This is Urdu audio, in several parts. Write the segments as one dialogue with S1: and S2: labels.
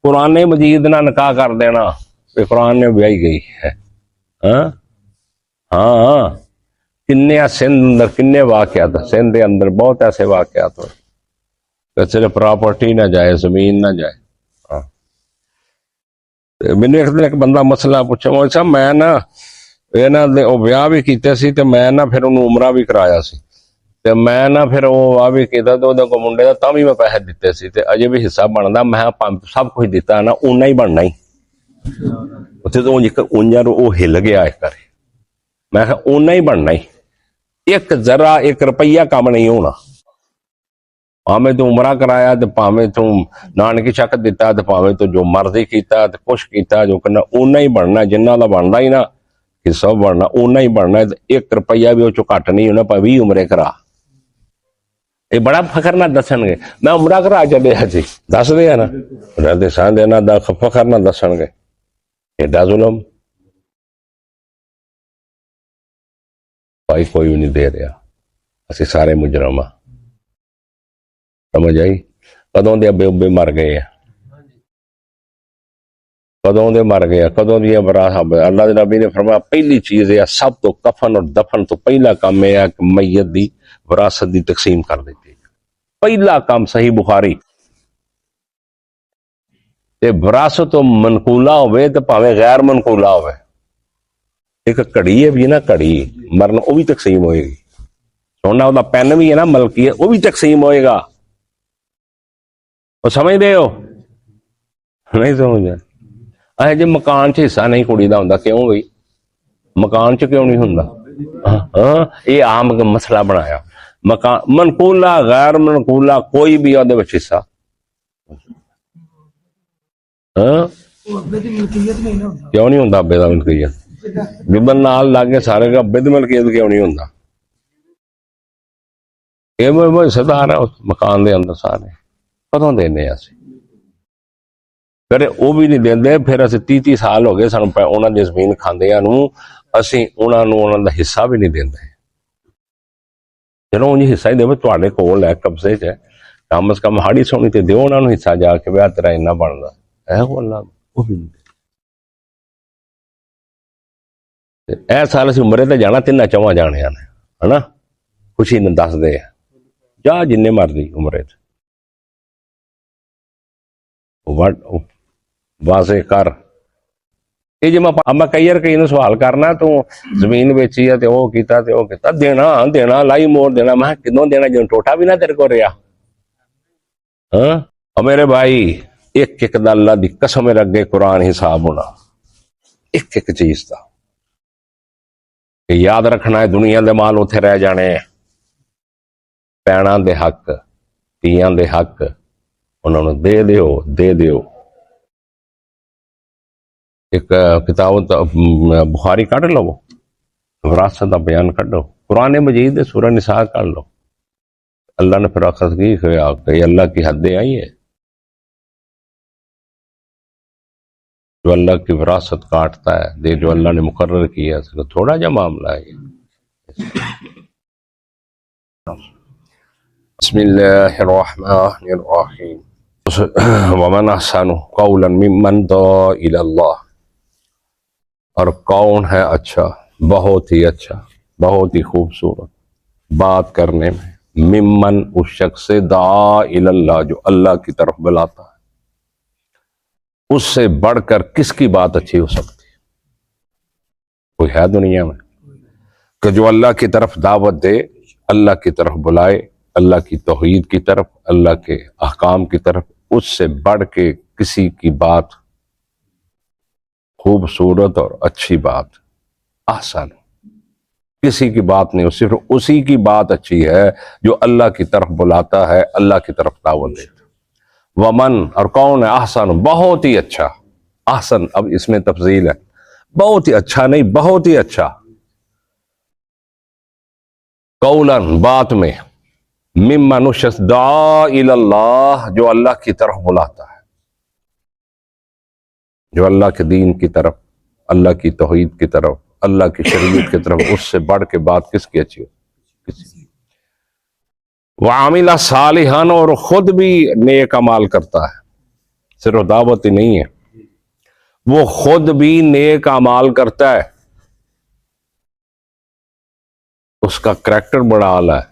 S1: قرآن مجید نہ نکاح کر دینا کہ قرآن نے بیائی گئی ہے. ہاں ہاں کنے سندھ اندر کنے واقعات سندھ کے اندر بہت ایسے واقعات ہوئے کہ صرف پراپرٹی نہ جائے زمین نہ جائے. ہاں مینوں ایک دن ایک بندہ مسئلہ پوچھا مول صاحب میں نا بیاہ بھی کیتے سی تے میں نا پھر انہوں عمرہ بھی کرایا سی تے میں نا پھر وہ بھی کیتا تے وہ منڈے دا تاں بھی میں پیسے دیتے سی تے اجے بھی حصہ بندا میں سب کچھ دیتا نا اُنہ ہی بننا ہی اتنے تو اونجا وہ ہل گیا ایک کرے میں اُنہ ہی بننا ہی ایک ذرا ایک روپیہ کام نہیں ہونا پاویں تو عمرہ کرایا تے پاویں تو نانکی چک دیتا تے پاویں تو جو مرضی کیتا تے کچھ کیتا جو کرنا اُنہ ہی بننا جنہ دا بننا ہی نا حصہ بننا اُنہ ہی بننا ایک روپیہ بھی وہ چو گھٹ نہیں ہونا پا 20 عمرے کرا. یہ بڑا فخر نہ دسن گے میں عمرہ کرا چلیا جی دس دیا نا دسان دینا فخر نہ دسن گے ایڈا ظلم بھائی کوئی بھی نہیں دے رہا اسی سارے مجرم ہاں. سمجھ آئی کدوں دے ابے ابے مر گئے ہیں کدوں دے مر گئے کدوں دیا وراثت. اللہ دے نبی نے فرمایا پہلی چیز ہے سب تو کفن اور دفن تو پہلا کام ہے کہ میت دی وراثت دی تقسیم کر دیتی پہلا کام. صحیح بخاری تے وراثت منقولہ ہوئے تے پاویں غیر منقولہ ہوئے ایک کڑی ہے بھی نا کڑی مرنا وہ بھی تقسیم ہوئے گی سونا وہ پین بھی ہے نا ملکی ہے وہ بھی تقسیم ہوئے گا. وہ سمجھ دے ہو نہیں سمجھ اے جی مکان چ حصہ نہیں کڑی دا ہوندا کیوں بھئی مکان چ کیوں نہیں ہوندا. ہاں یہ عام مسئلہ بنایا مکان منقولہ غیر منقولہ کوئی بھی وہ حصہ ہاں کیوں نہیں ہوندا ابے دا ملکیت جبن نال لاگے سارے کا ابے دی ملکیت کیوں نہیں ہوندا. یہ حصہ دار ہے اس مکان دے اندر سارے کدوں دینے اسی پھر وہ بھی نہیں دیندے پھر اسی 30 سال ہو گئے سانوں انہاں دی زمین کھاندیاں نوں اسی انہاں دا حصہ بھی نہیں دیندے. چلو انہیں حصہ ہی دے تواڈے کول ہے قبضے چ کم از کم ہاڑی سونی تے دیو انہاں نوں حصہ جا کے تیرا اینا بندا ہے وہ اللہ وہ بھی نہیں. اے سال اسی عمرے تے جانا 3-4 جانیاں نے ہے نا خوشی نے دس دے جا جن مرضی عمرے تے واضح کر. یہ جی میں کئی نو سوال کرنا تو زمین بیچی ہے وہ کیتا دینا لائی مور دینا میں کدوں دینا جو ٹوٹا بھی نہ تیرے کو رہا. ہاں اور میرے بھائی ایک ایک دا اللہ دی قسم لگے قرآن حساب ہونا ایک ایک چیز دا کہ یاد رکھنا ہے دنیا دے مال اتنے رہ جانے پینا دے حق تیاں دے حق انہوں نے دے دیو. ایک کتاب بخاری کٹ لو وراثت کا بیان کڈو قرآن مجید سورہ نساء کر لو. اللہ نے پھر آخر کی کہ اللہ کی حدیں آئی ہے جو اللہ کی وراثت کاٹتا ہے دے جو اللہ نے مقرر کیا ہے تھوڑا جا معاملہ ہے. بسم اللہ الرحمن الرحیم. ومن احسن قولا ممن دعا الی اللہ اور کون ہے اچھا بہت ہی اچھا بہت ہی خوبصورت بات کرنے میں ممن اس شخص سے دعا الی اللہ جو اللہ کی طرف بلاتا ہے. اس سے بڑھ کر کس کی بات اچھی ہو سکتی ہے کوئی ہے دنیا میں کہ جو اللہ کی طرف دعوت دے اللہ کی طرف بلائے اللہ کی توحید کی طرف اللہ کے احکام کی طرف اس سے بڑھ کے کسی کی بات خوبصورت اور اچھی بات احسن کسی کی بات نہیں صرف اسی کی بات اچھی ہے جو اللہ کی طرف بلاتا ہے اللہ کی طرف دعوت دیتا. ومن اور کون ہے احسن بہت ہی اچھا احسن اب اس میں تفضیل ہے بہت ہی اچھا نہیں بہت ہی اچھا قولاً بات میں ممن شخص دعا الی اللہ جو اللہ کی طرف بلاتا ہے جو اللہ کے دین کی طرف اللہ کی توحید کی طرف اللہ کی شریعت کی طرف اس سے بڑھ کے بات کس کی اچھی ہو کسی. وعامل صالحاً اور خود بھی نیک اعمال کرتا ہے صرف دعوت ہی نہیں ہے، وہ خود بھی نیک اعمال کرتا ہے، اس کا کریکٹر بڑا اعلیٰ ہے،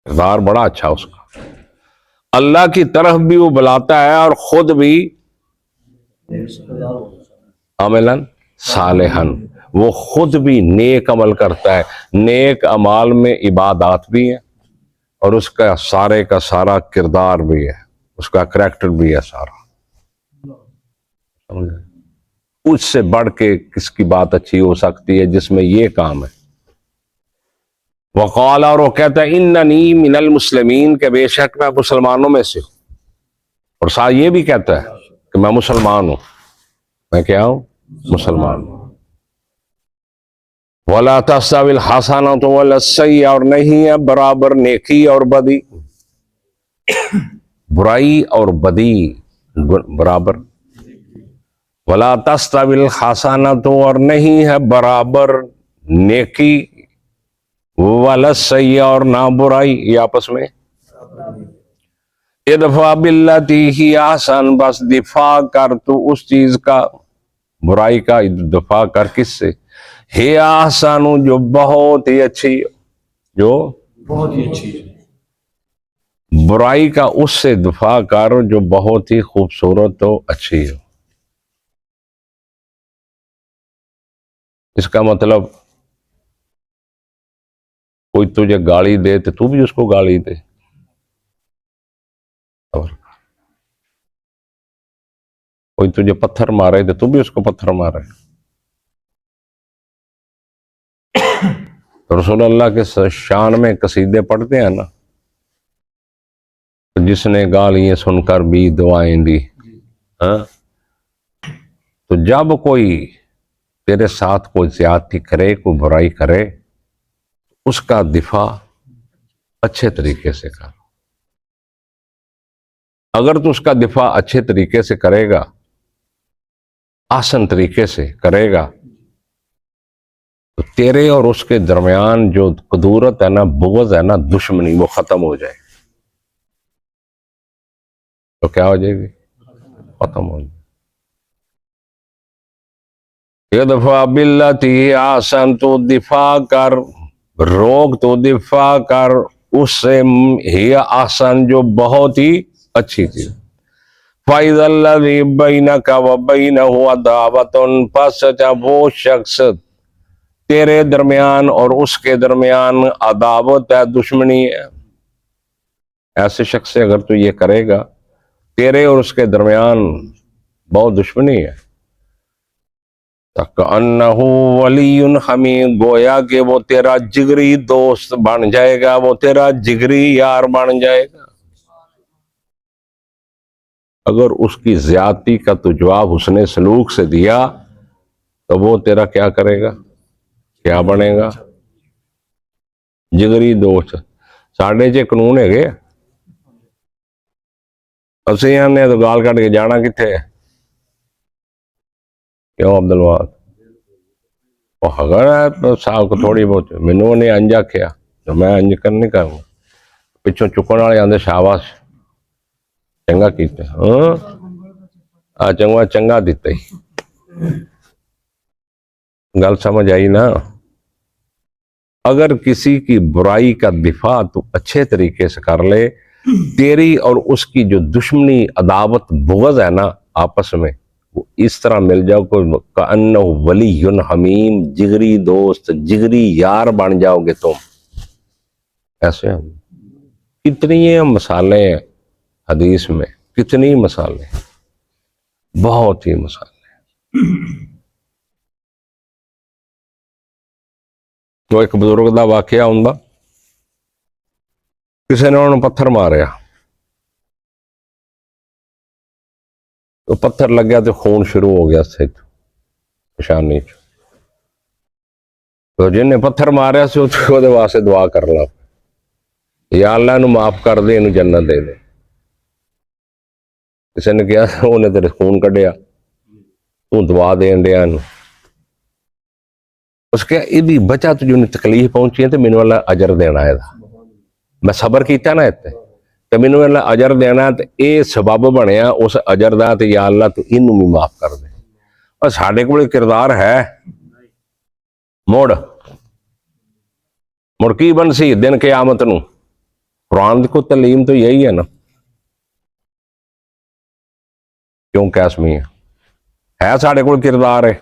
S1: کردار بڑا اچھا اس کا، اللہ کی طرف بھی وہ بلاتا ہے اور خود بھی عملاً صالحاً، وہ خود بھی نیک عمل کرتا ہے، نیک اعمال میں عبادات بھی ہیں اور اس کا سارا کردار بھی ہے، اس کا کریکٹر بھی ہے سارا، اس سے بڑھ کے کس کی بات اچھی ہو سکتی ہے جس میں یہ کام ہے۔ وقال، اور وہ کہتا ہے اننی من المسلمین، کہ بے شک میں مسلمانوں میں سے ہوں، اور ساتھ یہ بھی کہتا ہے کہ میں مسلمان ہوں، میں کیا ہوں؟ مسلمان ہوں۔ ولا تستوی الحسنۃ ولا السیئۃ، اور نہیں ہے برابر نیکی اور بدی، برائی اور بدی برابر، ولا تستوی الحسنۃ، اور نہیں ہے برابر نیکی، ولا السیئۃ، اور نہ برائی، یہ آپس میں، ادفع باللتی ہی احسن، بس دفاع کر تو اس چیز کا، برائی کا دفاع کر کس سے؟ ہے احسن، جو بہت ہی اچھی، جو
S2: بہت ہی اچھی ہے،
S1: برائی کا اس سے دفاع کر جو بہت ہی خوبصورت ہو، اچھی ہو۔ اس کا مطلب کوئی تجھے گالی دے تو تو بھی اس کو گالی دے، اور کوئی تجھے پتھر مارے تو بھی اس کو پتھر مارے۔ رسول اللہ کے شان میں قصیدے پڑھتے ہیں نا، جس نے گالیاں سن کر بھی دعائیں دی، ہاں، تو جب کوئی تیرے ساتھ کوئی زیادتی کرے، کوئی برائی کرے، اس کا دفاع اچھے طریقے سے کر۔ اگر تو اس کا دفاع اچھے طریقے سے کرے گا، آسن طریقے سے کرے گا، تو تیرے اور اس کے درمیان جو قدورت ہے نا، بغض ہے نا، دشمنی، وہ ختم ہو جائے، تو کیا ہو جائے گی؟ ختم ہو جائے۔ ادفع باللتی احسن، تو دفاع کر، روک تو دفاع کر اس سے، ہی احسن، جو بہت ہی اچھی تھی۔ فَإِذَا الَّذِي بَيْنَكَ وَبَيْنَهُ عَدَاوَةٌ، پس جب وہ شخص تیرے درمیان اور اس کے درمیان عداوت ہے، دشمنی ہے، ایسے شخص سے اگر تو یہ کرے گا، تیرے اور اس کے درمیان بہت دشمنی ہے، کَأَنَّهُ وَلِيٌّ حَمِيمٌ، گویا کہ وہ تیرا جگری دوست بن جائے گا، وہ تیرا جگری یار بن جائے گا۔ اگر اس کی زیادتی کا تو جواب حسن سلوک سے دیا تو وہ تیرا کیا کرے گا؟ کیا بنے گا؟ جگری دوست۔ ساڈے چ قانون ہے گے، اسی نے تو گال کٹ کے جانا کتنے ہے؟ کیوں عبد الوہاب؟ اگر ہے صاحب کو تھوڑی بہت، مینوں نے انج آکھیا تو میں انج نہیں کروں، پچھوں چکن والے آندے شاباش چنگا کیتا، ہاں چنگا چنگا دیتا ہی، گل سمجھ آئی نا؟ اگر کسی کی برائی کا دفاع تو اچھے طریقے سے کر لے، تیری اور اس کی جو دشمنی، عداوت، بغض ہے نا آپس میں، وہ اس طرح مل جاؤ کہ کأنہ ولی حمیم، جگری دوست، جگری یار بن جاؤ گے تم، ایسے ہم کتنی مثالیں ہیں حدیث میں، کتنی مثالیں، بہت ہی مثالیں۔ تو ایک بزرگ دا واقعہ ہوندا، کسی نے انہوں پتھر ماریا، تو پتھر لگیا تو خون شروع ہو گیا پیشانی چ، تو جن نے پتھر ماریا سی وہ واسطے دعا کر لا، یا اللہ انہوں معاف کر دے، انہوں جنت دے دے۔ کسی نے کیا انہیں تیرے خون کڈیا، تو دعا دین دیا انہوں، اس کے یہ بچہ تو جو تکلیف پہنچی ہے تو میرے والا اجر دینا ہے، میں صبر کیتا نا اتنے، ਤੇ ਮੈਨੂੰ ਇਹਦਾ ਅਜਰ ਦੇਣਾ, ਤੇ ਇਹ ਸਬਬ ਬਣਿਆ ਉਸ ਅਜਰ ਦਾ, ਤੇ ਯਾ ਅੱਲਾ ਤੂੰ ਇਹਨੂੰ ਵੀ ਮਾਫ ਕਰ ਦੇ। ਪਰ ਸਾਡੇ ਕੋਲ ਕਿਰਦਾਰ ਹੈ ਮੁੜ ਕੀ ਬਣ ਸੀ ਦਿਨ ਕਿਆਮਤ ਨੂੰ? ਕੁਰਾਨ ਦੀ ਕੋ ਤਾਲੀਮ ਤਾਂ ਯਹੀ ਹੈ ਨਾ, ਕਿਉਂ ਕੈਸਮੀ ਹੈ ਸਾਡੇ ਕੋਲ ਕਿਰਦਾਰ ਹੈ।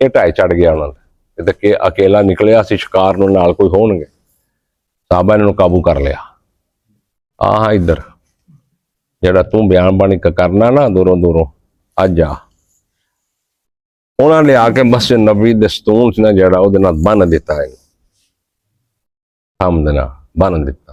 S1: ਇਹ ਢਾਈ ਚੜ ਗਿਆ ਉਹਨਾਂ ਦਾ, ਤੇ ਅਕੇਲਾ ਨਿਕਲਿਆ ਸੀ ਸ਼ਿਕਾਰ ਨੂੰ, ਨਾਲ ਕੋਈ ਹੋਣਗੇ। ਸਾਹਬਾ ਇਹਨਾਂ ਨੂੰ ਕਾਬੂ ਕਰ ਲਿਆ। ਆਹ ਇੱਧਰ ਜਿਹੜਾ ਤੂੰ ਬਿਆਨ ਬਾਣੀ ਕਰਨਾ ਨਾ ਦੂਰੋਂ ਦੂਰੋਂ, ਅੱਜ ਆ। ਉਹਨਾਂ ਲਿਆ ਕੇ ਮਸਜਿਦ ਨਬੀ ਦੇ ਸਤੂਨ ਚ ਨਾ ਜਿਹੜਾ ਉਹਦੇ ਨਾਲ ਬੰਨ ਦਿੱਤਾ, ਇਹਨੂੰ ਥੰਮ ਦੇ ਨਾਲ ਬੰਨ ਦਿੱਤਾ।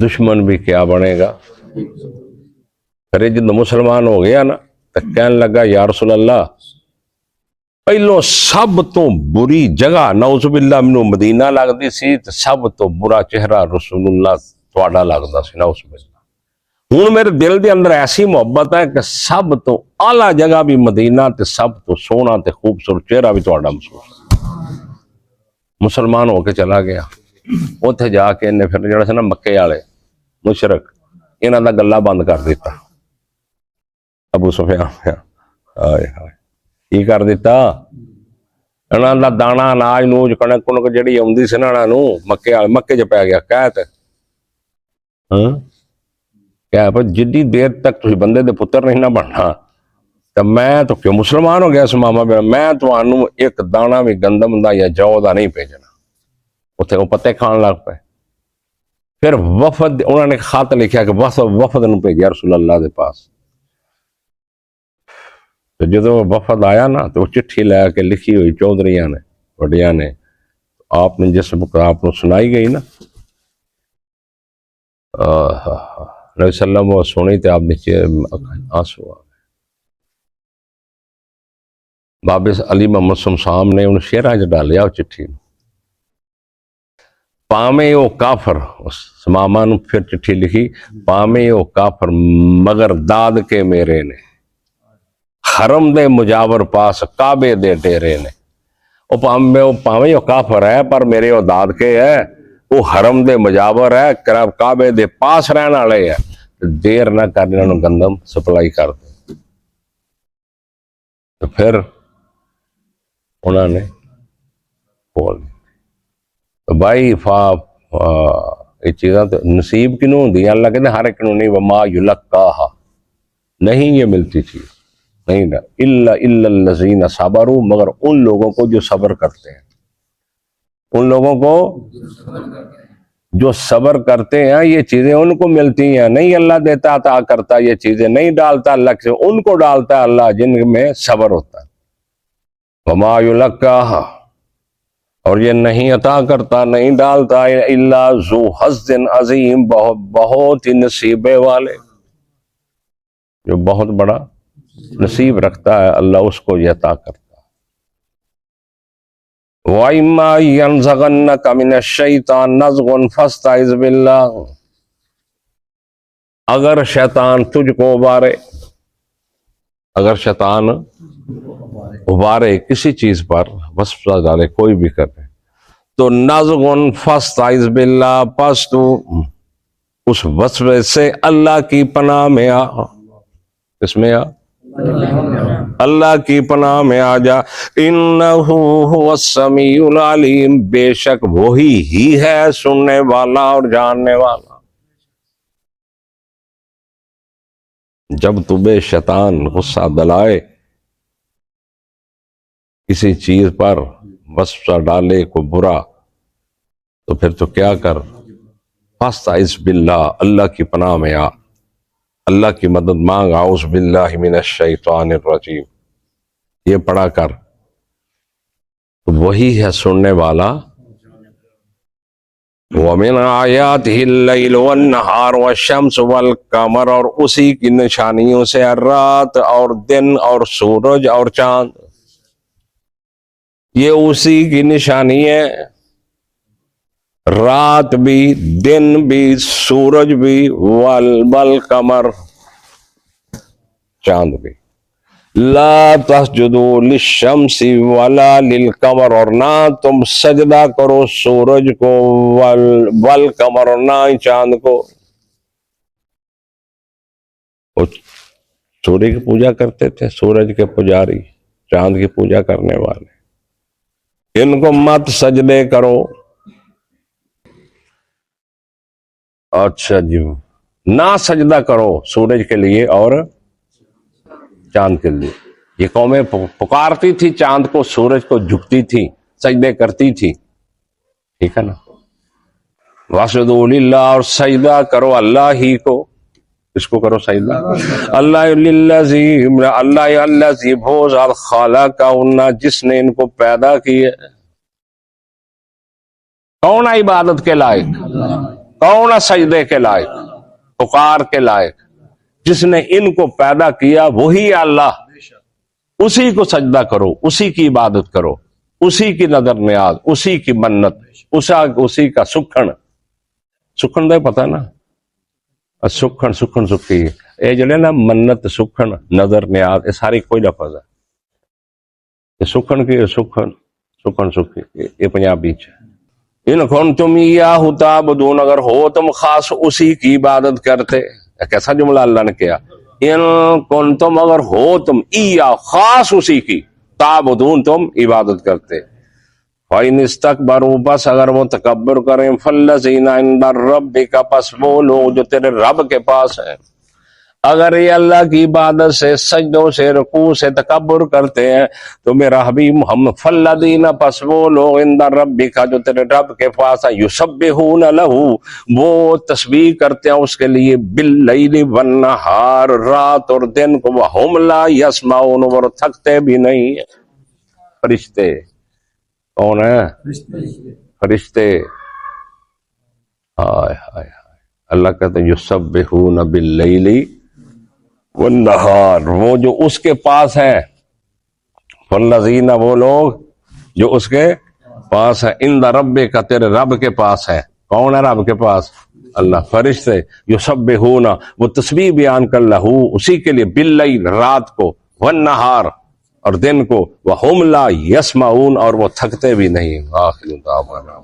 S1: دشمن بھی کیا بنے گا. پھر جب مسلمان ہو گیا نا تو کہنے لگا یا رسول اللہ پہلو سب تو بری جگہ نعوذ باللہ منو مدینہ لگتی سی تو سب تو برا چہرہ رسول اللہ تواڈا لگتا سی نعوذ باللہ. ہوں میرے دل دے اندر ایسی محبت ہے کہ سب تو اعلیٰ جگہ بھی مدینہ تے سب تو سونا تے خوبصورت چہرہ بھی تواڈا محسوس. مسلمان ہو کے چلا گیا. اتنے جا کے انہیں پھر جڑا سی نا مکے والے مشرک انہاں دا گلا بند کر دیتا. ابو سفیان ہائے ہائے کی کر دیتا انہاں دا دانا اناج نوج کنک کنک جڑی آوندی سی نا انہاں نوں مکے چ پی گیا قحط. کیا پر جدی دیر تک تسی بندے دے پتر نہیں نہ بننا تو میں تو کیوں مسلمان ہو گیا سماما میں تانوں ایک دانا بھی گندم دا یا جو دا نہیں بھیجنا. اتنے وہ پتے کھان لگ پے. پھر وفد انہوں نے خط لکھا کہ وفد نو بھیجیا رسول اللہ دے پاس. تو جدو وفد آیا نا تو وہ چٹھی لے کے لکھی ہوئی چودھریاں نے وڈیاں نے آپ نے جس آپ کو سنائی گئی نا نبی صلی اللہ علیہ وسلم وہ سنی تو آپ نے آنسو آ گئے. بابے علی محمد سمسام نے ان شیراں چ ڈالیا وہ چٹھی پامے وہ کافر سماما نو پھر چٹھی لکھی پامے وہ کافر مگر داد کے میرے نے حرم دے مجاور پاس کعبے دے ڈیرے نے. وہ پامے وہ کافر ہے پر میرے وہ داد کے ہے وہ حرم دے مجاور ہے کعبے دے پاس رہن والے ہے. دیر نہ کر انہوں نے گندم سپلائی کر دے. تو پھر انہوں نے بول تو بھائی یہ چیزاں تو نصیب کنوں ہوندی اللہ کہتے ہر ایک نوں نہیں وما یلقاہا نہیں یہ ملتی چیز نہیں نا الا الذین صبروا مگر ان لوگوں کو جو صبر کرتے ہیں. ان لوگوں کو جو صبر کرتے ہیں یہ چیزیں ان کو ملتی ہیں. نہیں اللہ دیتا عطا کرتا یہ چیزیں نہیں ڈالتا اللہ سے ان کو ڈالتا ہے اللہ جن میں صبر ہوتا ہے. وما یلقاہا اور یہ نہیں عطا کرتا نہیں ڈالتا الا ذو حظ عظیم بہت ہی نصیبے والے جو بہت بڑا نصیب رکھتا ہے اللہ اس کو یہ عطا کرتا ہے. وَإِمَّا يَنزَغَنَّكَ مِنَ الشَّيْطَانِ نَزْغٌ فَاسْتَعِذْ بِاللَّهِ اگر شیطان تجھ کو ابارے اگر شیطان ابارے کسی چیز پر وسوسہ ڈالے کوئی بھی کرے تو نزغن فاستعذ باللہ پس تو اس وسوسے سے اللہ کی پناہ میں آ. کس میں آ؟ اللہ کی پناہ میں آ جا. انہ هو السمیع العلیم بے شک وہی ہی ہے سننے والا اور جاننے والا. جب تمہیں شیطان غصہ دلائے کسی چیز پر وسوسہ ڈالے کو برا تو پھر تو کیا کر فاستعذ باللہ اللہ کی پناہ میں آ اللہ کی مدد مانگ اعوذ باللہ من الشیطان الرجیم یہ پڑھا کر تو وہی ہے سننے والا. وَمِنْ آيَاتِهِ اللَّيْلُ وَالنَّهَارُ وَالشَّمْسُ وَالْقَمَرُ اور اسی کی نشانیوں سے رات اور دن اور سورج اور چاند یہ اسی کی نشانی ہے. رات بھی دن بھی سورج بھی والقمر چاند بھی. لا تسجدوا للشمس ولا للقمر اور نہ تم سجدہ کرو سورج کو والقمر اور نہ ہی چاند کو. وہ سورج کی پوجا کرتے تھے سورج کے پجاری چاند کی پوجا کرنے والے ان کو مت سجدے کرو. اچھا جی نہ سجدہ کرو سورج کے لیے اور چاند کے لیے. یہ قومیں پکارتی تھی چاند کو سورج کو جھکتی تھی سجدے کرتی تھی. ٹھیک ہے نا. واسجدوا للہ اور سجدہ کرو اللہ ہی کو. اس کو کرو سجدہ اللہ للذی الذی وہ ذات خلقہن جس نے ان کو پیدا کیے. کون ہے عبادت کے لائق؟ کون ہے سجدے کے لائق، پکار کے لائق؟ جس نے ان کو پیدا کیا وہی اللہ، اسی کو سجدہ کرو، اسی کی عبادت کرو، اسی کی نظر نیاز، اسی کی منت، اسی کا سکھن دا پتہ نا، سکھن سکھی یہ جڑے نا منت سکھن نظر نیاز یہ ساری کوئی لفظ ہے، سکھن کی سکھن سکھی یہ پنجابی چ ان کنتم ایاہ تعبدون، اگر ہو تم خاص اسی کی عبادت کرتے، کیسا جملہ اللہ نے کیا، ان کنتم اگر ہو تم ایاہ خاص اسی کی، تعبدون تم عبادت کرتے، فَإِنِ اسْتَكْبَرُوا بس اگر وہ تکبر کریں، فَالَّذِينَ عِندَ رَبِّكَ پس وہ لوگ جو تیرے رب کے پاس ہیں، اگر یہ اللہ کی عبادت سے سجدوں سے رکوع سے تکبر کرتے ہیں تو میرا حبیب محمد فَالَّذِينَ پس وہ لوگ عِندَ رَبِّكَ جو تیرے رب کے پاس ہیں، يُسَبِّحُونَ لَهُ وہ تسبیح کرتے ہیں اس کے لیے، بِاللَّيْلِ وَالنَّهَارِ رات اور دن کو، وَهُمْ لَا يَسْمَعُونَ اور تھکتے بھی نہیں ہیں۔ فرشتے کون ہیں؟ فرشتے، ہائے ہائے ہائے، اللہ کہتے ہیں یسبحون باللیل والنہار، وہ جو اس کے پاس ہیں، فالذین وہ لوگ جو اس کے پاس ہیں، عند ربک تیرے رب کے پاس ہیں، کون ہے رب کے پاس؟ اللہ، فرشتے یسبحون وہ تسبیح بیان کر لہو اسی کے لیے، باللیل رات کو، والنہار اور دن کو، وہم لا یسمعون اور وہ تھکتے بھی نہیں۔ آخر دعوانا